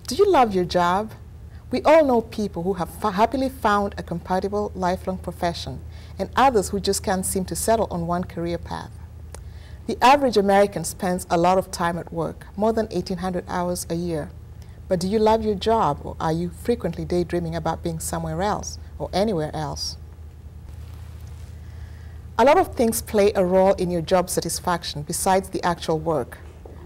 Do you love your job? We all know people who have happily found a compatible lifelong profession and others who just can't seem to settle on one career path. The average American spends a lot of time at work, more than 1,800 hours a year. But do you love your job, or are you frequently daydreaming about being somewhere else or anywhere else? A lot of things play a role in your job satisfaction besides the actual work.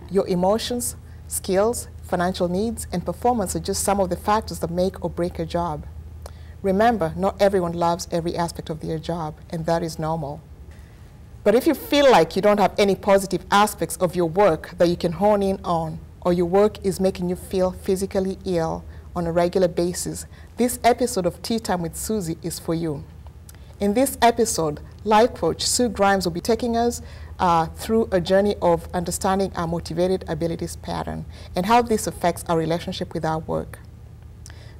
Your emotions, skills, financial needs, and performance are just some of the factors that make or break a job. Remember, not everyone loves every aspect of their job, and that is normal. But if you feel like you don't have any positive aspects of your work that you can hone in on, or your work is making you feel physically ill on a regular basis, this episode of Tea Time with Susie is for you. In this episode, life coach Sue Grimes will be taking us through a journey of understanding our motivated abilities pattern and how this affects our relationship with our work.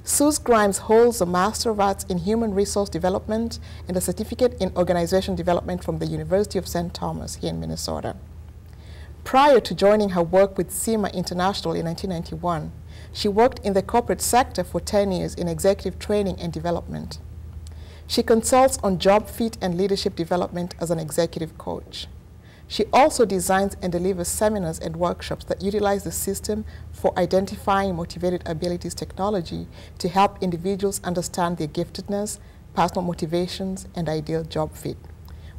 Sue Grimes holds a Master of Arts in Human Resource Development and a Certificate in Organization Development from the University of St. Thomas here in Minnesota. Prior to joining her work with CIMA International in 1991, she worked in the corporate sector for 10 years in executive training and development. She consults on job fit and leadership development as an executive coach. She also designs and delivers seminars and workshops that utilize the system for identifying motivated abilities technology to help individuals understand their giftedness, personal motivations, and ideal job fit.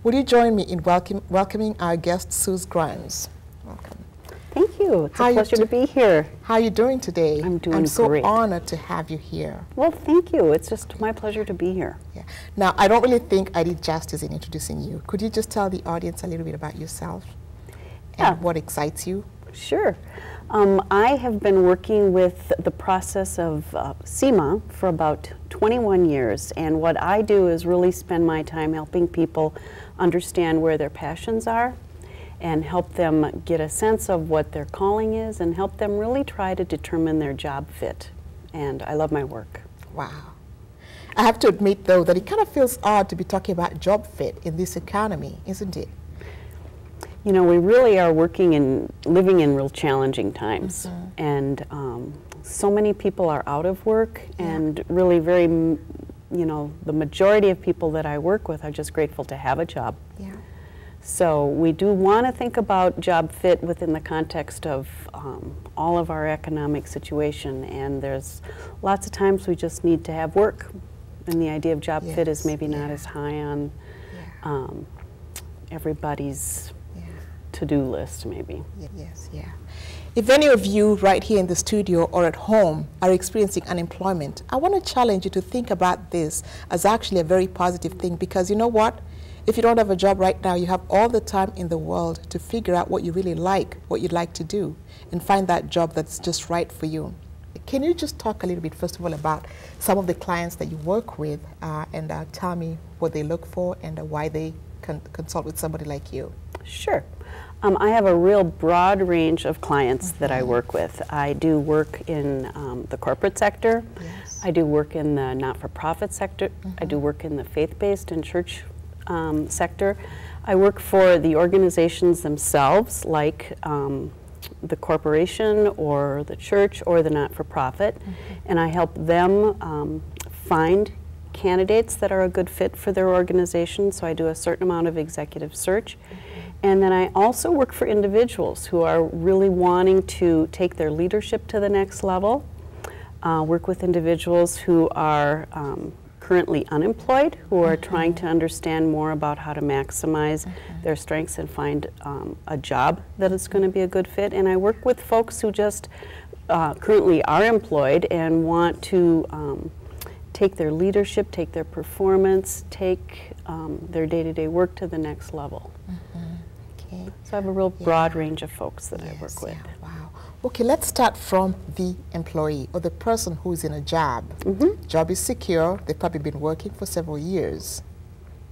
Would you join me in welcoming our guest, Sue Grimes? Welcome. Thank you. It's a pleasure to be here. How are you doing today? I'm doing I'm so great. honored to have you here. Well, thank you. It's just my pleasure to be here. Yeah. Now, I don't really think I did justice in introducing you. Could you just tell the audience a little bit about yourself and what excites you? Sure. I have been working with the process of CIMA for about 21 years, and what I do is really spend my time helping people understand where their passions are and help them get a sense of what their calling is and help them really try to determine their job fit. And I love my work. Wow. I have to admit, though, that it kind of feels odd to be talking about job fit in this economy, isn't it? You know, we really are living in real challenging times. And so many people are out of work, and really the majority of people that I work with are just grateful to have a job. Yeah. So we do want to think about job fit within the context of all of our economic situation, and there's lots of times we just need to have work, and the idea of job fit is maybe not as high on everybody's to-do list, maybe. Yes, yeah. If any of you right here in the studio or at home are experiencing unemployment, I want to challenge you to think about this as actually a very positive thing, because you know what? If you don't have a job right now, you have all the time in the world to figure out what you really like, what you'd like to do, and find that job that's just right for you. Can you just talk a little bit, first of all, about some of the clients that you work with and tell me what they look for and why they consult with somebody like you? Sure. I have a real broad range of clients that I work with. I do work in the corporate sector. Yes. I do work in the not-for-profit sector. I do work in the faith-based and church sector. I work for the organizations themselves, like the corporation or the church or the not-for-profit, and I help them find candidates that are a good fit for their organization, so I do a certain amount of executive search. And then I also work for individuals who are really wanting to take their leadership to the next level, work with individuals who are currently unemployed, who are trying to understand more about how to maximize their strengths and find a job that is going to be a good fit. And I work with folks who just currently are employed and want to take their leadership, take their performance, take their day-to-day work to the next level. Okay. So I have a real broad range of folks that I work with. Wow. Okay, let's start from the employee or the person who's in a job. Job is secure. They've probably been working for several years.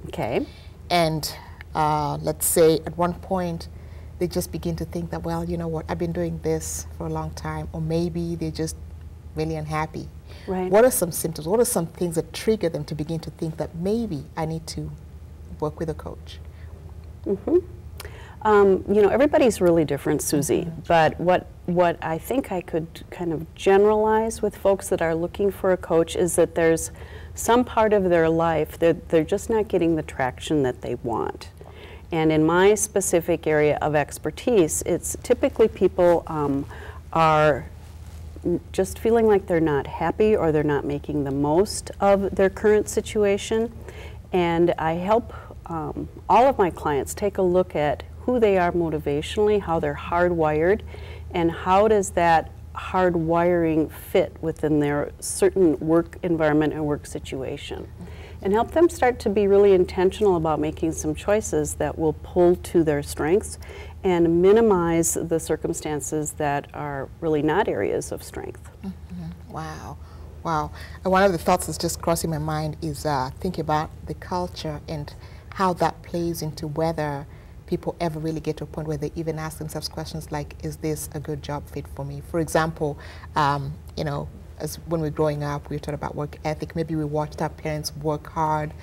Okay. And let's say at one point they just begin to think that, well, you know what, I've been doing this for a long time, or maybe they're just really unhappy. Right. What are some symptoms? What are some things that trigger them to begin to think that maybe I need to work with a coach? You know, everybody's really different, Susie, but what I think I could kind of generalize with folks that are looking for a coach is that there's some part of their life that they're just not getting the traction that they want. And in my specific area of expertise, it's typically people are just feeling like they're not happy or they're not making the most of their current situation. And I help all of my clients take a look at who they are motivationally, how they're hardwired, and how does that hardwiring fit within their certain work environment and work situation. And help them start to be really intentional about making some choices that will pull to their strengths and minimize the circumstances that are really not areas of strength. Wow. Wow. And one of the thoughts that's just crossing my mind is thinking about the culture and how that plays into whether people ever really get to a point where they even ask themselves questions like, is this a good job fit for me? For example, you know, as when we're growing up, we were taught about work ethic. Maybe we watched our parents work hard.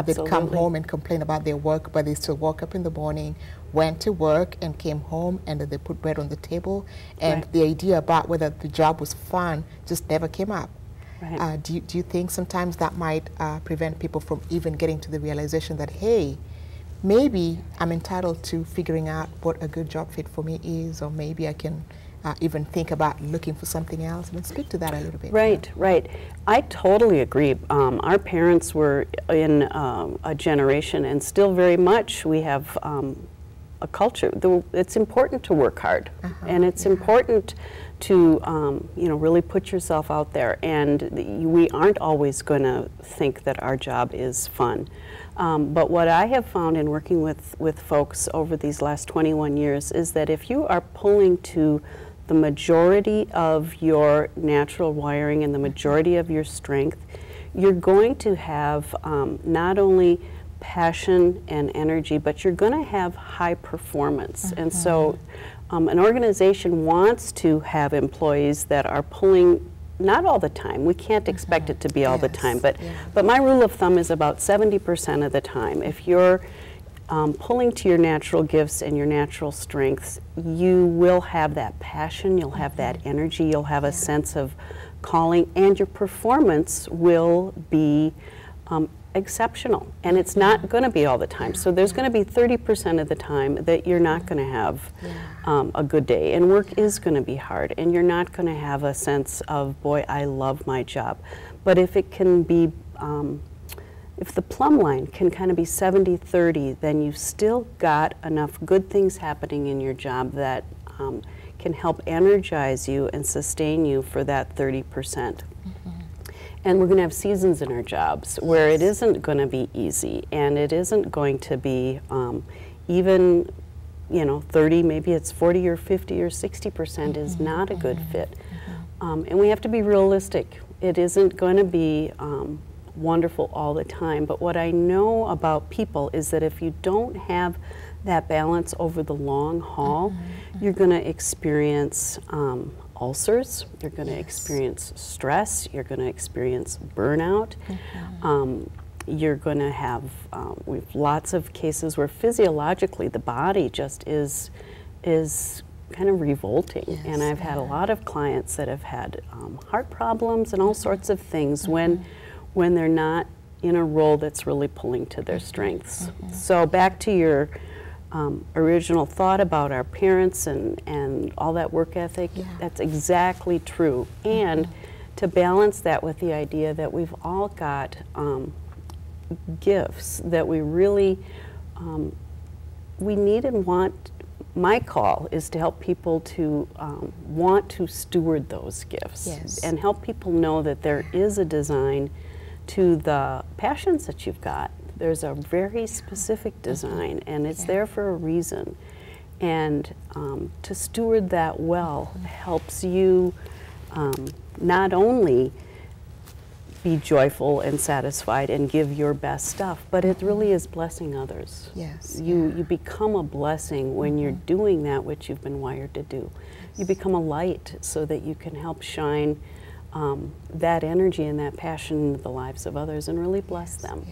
They'd come home and complain about their work, but they still woke up in the morning, went to work, and came home, and then they put bread on the table. And the idea about whether the job was fun just never came up. Do you think sometimes that might prevent people from even getting to the realization that, hey, maybe I'm entitled to figuring out what a good job fit for me is, or maybe I can even think about looking for something else? I mean, speak to that a little bit. Right. I totally agree. Our parents were in a generation, and still very much, we have a culture. It's important to work hard, and it's important to you know, really put yourself out there. And we aren't always going to think that our job is fun. But what I have found in working with folks over these last 21 years is that if you are pulling to the majority of your natural wiring and the majority of your strength, you're going to have not only passion and energy, but you're going to have high performance. And so an organization wants to have employees that are pulling, not all the time. We can't expect it to be all the time, but my rule of thumb is about 70% of the time. If you're pulling to your natural gifts and your natural strengths, you will have that passion, you'll have that energy, you'll have a sense of calling, and your performance will be exceptional. And it's not going to be all the time. So there's going to be 30% of the time that you're not going to have a good day, and work is going to be hard, and you're not going to have a sense of, boy, I love my job. But if it can be, if the plumb line can kind of be 70-30, then you've still got enough good things happening in your job that can help energize you and sustain you for that 30%. And we're going to have seasons in our jobs where it isn't going to be easy, and it isn't going to be even, you know, 30, maybe it's 40 or 50 or 60% is not a good fit. And we have to be realistic. It isn't going to be wonderful all the time, but what I know about people is that if you don't have that balance over the long haul, you're going to experience ulcers, you're going to experience stress, you're going to experience burnout, you're going to have, we have lots of cases where physiologically the body just is kind of revolting. And I've had a lot of clients that have had heart problems and all sorts of things when they're not in a role that's really pulling to their strengths. So back to your original thought about our parents and all that work ethic, that's exactly true. And to balance that with the idea that we've all got gifts that we really, we need and want. My call is to help people to want to steward those gifts and help people know that there is a design to the passions that you've got. There's a very specific design, and it's there for a reason. And to steward that well helps you not only be joyful and satisfied and give your best stuff, but it really is blessing others. You become a blessing when you're doing that which you've been wired to do. You become a light so that you can help shine that energy and that passion into the lives of others and really bless them.